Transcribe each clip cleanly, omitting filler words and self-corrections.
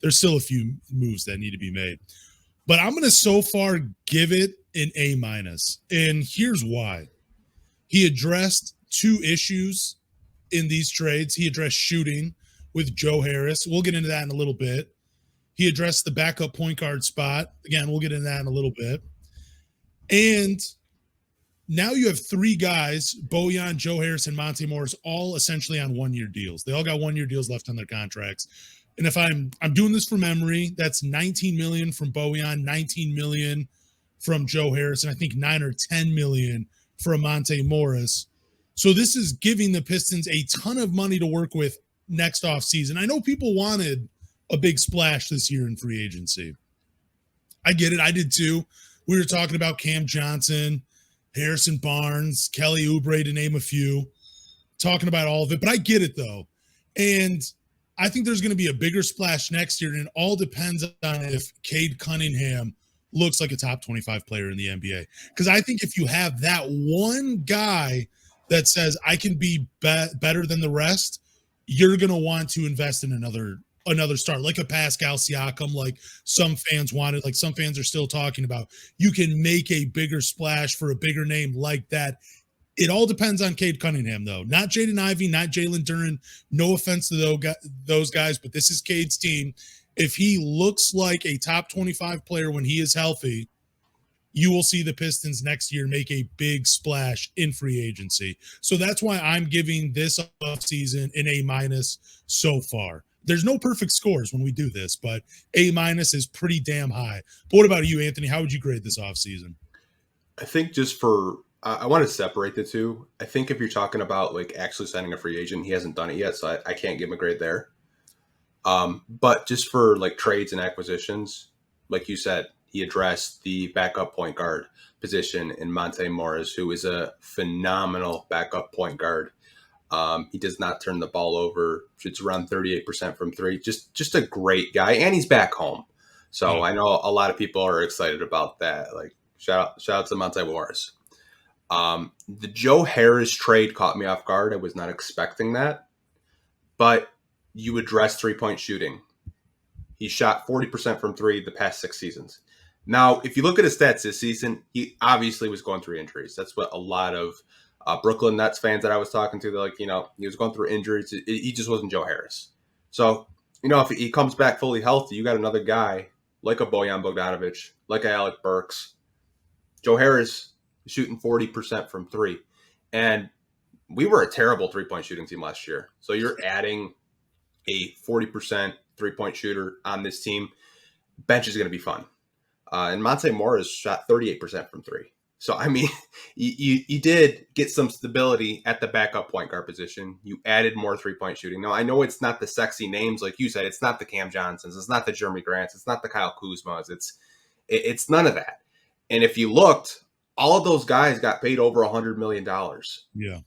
there's still a few moves that need to be made. But I'm going to so far give it an A-. And here's why. He addressed two issues in these trades. He addressed shooting with Joe Harris. We'll get into that in a little bit. He addressed the backup point guard spot. Again, we'll get into that in a little bit. And now you have three guys, Bojan, Joe Harris, and Monte Morris, all essentially on one-year deals. They all got one-year deals left on their contracts. And if I'm doing this from memory, that's $19 million from Bojan, $19 million from Joe Harris, and I think $9 or $10 million for Monte Morris. So this is giving the Pistons a ton of money to work with next offseason. I know people wanted a big splash this year in free agency. I get it. I did too. We were talking about Cam Johnson, Harrison Barnes, Kelly Oubre, to name a few, talking about all of it. But I get it, though. And I think there's going to be a bigger splash next year, and it all depends on if Cade Cunningham looks like a top 25 player in the NBA. Because I think if you have that one guy that says, I can be better than the rest, you're going to want to invest in another star, like a Pascal Siakam, like some fans wanted, like some fans are still talking about. You can make a bigger splash for a bigger name like that. It all depends on Cade Cunningham, though. Not Jaden Ivey, not Jalen Duren. No offense to those guys, but this is Cade's team. If he looks like a top 25 player when he is healthy, you will see the Pistons next year make a big splash in free agency. So that's why I'm giving this offseason an A- so far. There's no perfect scores when we do this, but A- is pretty damn high. But what about you, Anthony? How would you grade this offseason? I think I want to separate the two. I think if you're talking about like actually signing a free agent, he hasn't done it yet, so I can't give him a grade there. But just for like trades and acquisitions, like you said, he addressed the backup point guard position in Monte Morris, who is a phenomenal backup point guard. He does not turn the ball over. Shoots around 38% from three. Just a great guy, and he's back home. So I know a lot of people are excited about that. Like shout out to Monte Morris. The Joe Harris trade caught me off guard. I was not expecting that. But you address 3-point shooting. He shot 40% from three the past 6 seasons. Now, if you look at his stats this season, he obviously was going through injuries. That's what a lot of Brooklyn Nets fans that I was talking to, they're like, he was going through injuries. He just wasn't Joe Harris. So, if he comes back fully healthy, you got another guy like a Bojan Bogdanovic, like a Alec Burks. Joe Harris is shooting 40% from three. And we were a terrible 3-point shooting team last year. So you're adding a 40% 3-point shooter on this team. Bench is going to be fun. And Monte Morris shot 38% from three. So, I mean, you did get some stability at the backup point guard position. You added more 3-point shooting. Now, I know it's not the sexy names, like you said. It's not the Cam Johnsons. It's not the Jeremy Grants. It's not the Kyle Kuzmas. It's none of that. And if you looked, all of those guys got paid over $100 million. Yeah.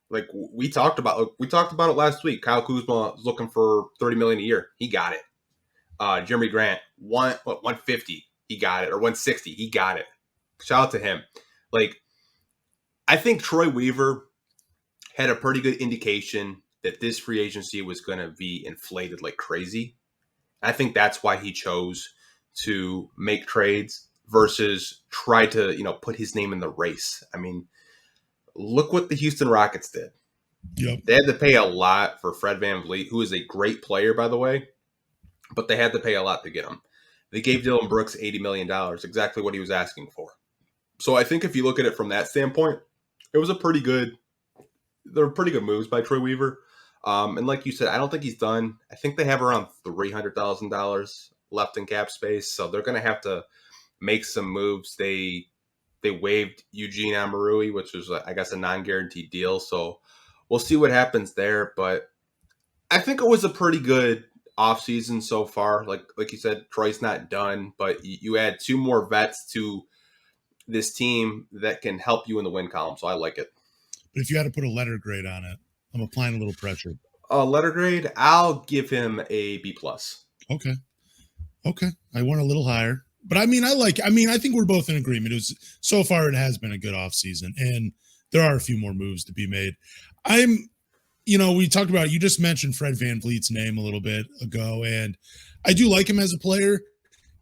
Like we talked about it last week. Kyle Kuzma was looking for $30 million a year. He got it. Jeremy Grant, 150, he got it, or 160, he got it. Shout out to him. Like, I think Troy Weaver had a pretty good indication that this free agency was going to be inflated like crazy. I think that's why he chose to make trades versus try to, put his name in the race. I mean, look what the Houston Rockets did. Yep. They had to pay a lot for Fred VanVleet, who is a great player, by the way, but they had to pay a lot to get him. They gave Dylan Brooks $80 million, exactly what he was asking for. So I think if you look at it from that standpoint, it was there were pretty good moves by Troy Weaver. And like you said, I don't think he's done. I think they have around $300,000 left in cap space. So they're going to have to make some moves. They waived Eugene Amarui, which was, I guess, a non-guaranteed deal. So we'll see what happens there. But I think it was a pretty good offseason so far. Like you said, Troy's not done, but you add 2 more vets to this team that can help you in the win column. So I like it. But if you had to put a letter grade on it, I'm applying a little pressure. Letter grade, I'll give him a B+. Okay. I went a little higher. But I think we're both in agreement. So far it has been a good offseason, and there are a few more moves to be made. I'm we talked about, you just mentioned Fred VanVleet's name a little bit ago, and I do like him as a player.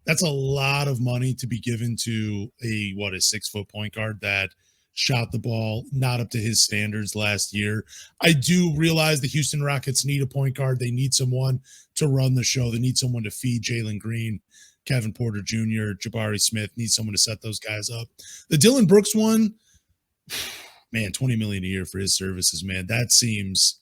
That's a lot of money to be given to a 6-foot point guard that shot the ball not up to his standards last year. I do realize the Houston Rockets need a point guard. They need someone to run the show. They need someone to feed Jalen Green, Kevin Porter Jr., Jabari Smith, need someone to set those guys up. The Dillon Brooks one, man, $20 million a year for his services, man. That seems,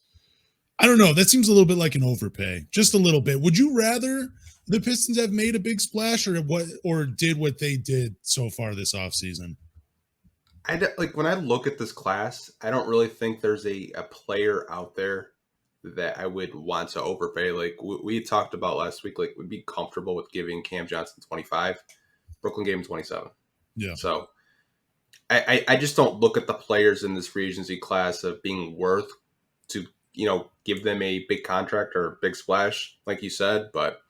I don't know. That seems a little bit like an overpay, just a little bit. Would you rather the Pistons have made a big splash or did what they did so far this offseason? When I look at this class, I don't really think there's a player out there that I would want to overpay. Like we talked about last week, like we'd be comfortable with giving Cam Johnson 25, Brooklyn gave him 27. Yeah. So I just don't look at the players in this free agency class of being worth to, give them a big contract or a big splash, like you said. But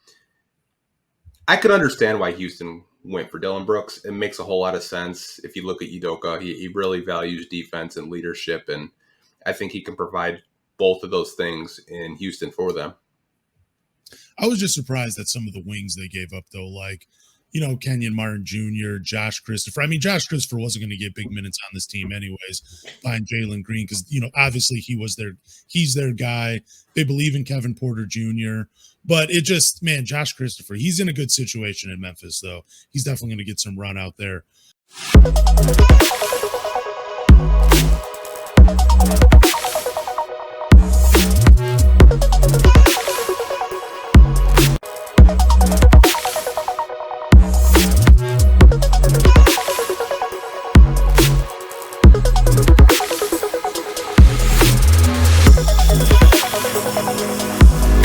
I could understand why Houston went for Dillon Brooks. It makes a whole lot of sense. If you look at Udoka, he really values defense and leadership, and I think he can provide both of those things in Houston for them. I was just surprised at some of the wings they gave up, though, like, Kenyon Martin Jr., Josh Christopher. I mean, Josh Christopher wasn't going to get big minutes on this team anyways behind Jalen Green because, obviously he's their guy. They believe in Kevin Porter Jr., but it just, man, Josh Christopher, he's in a good situation in Memphis, though. He's definitely going to get some run out there.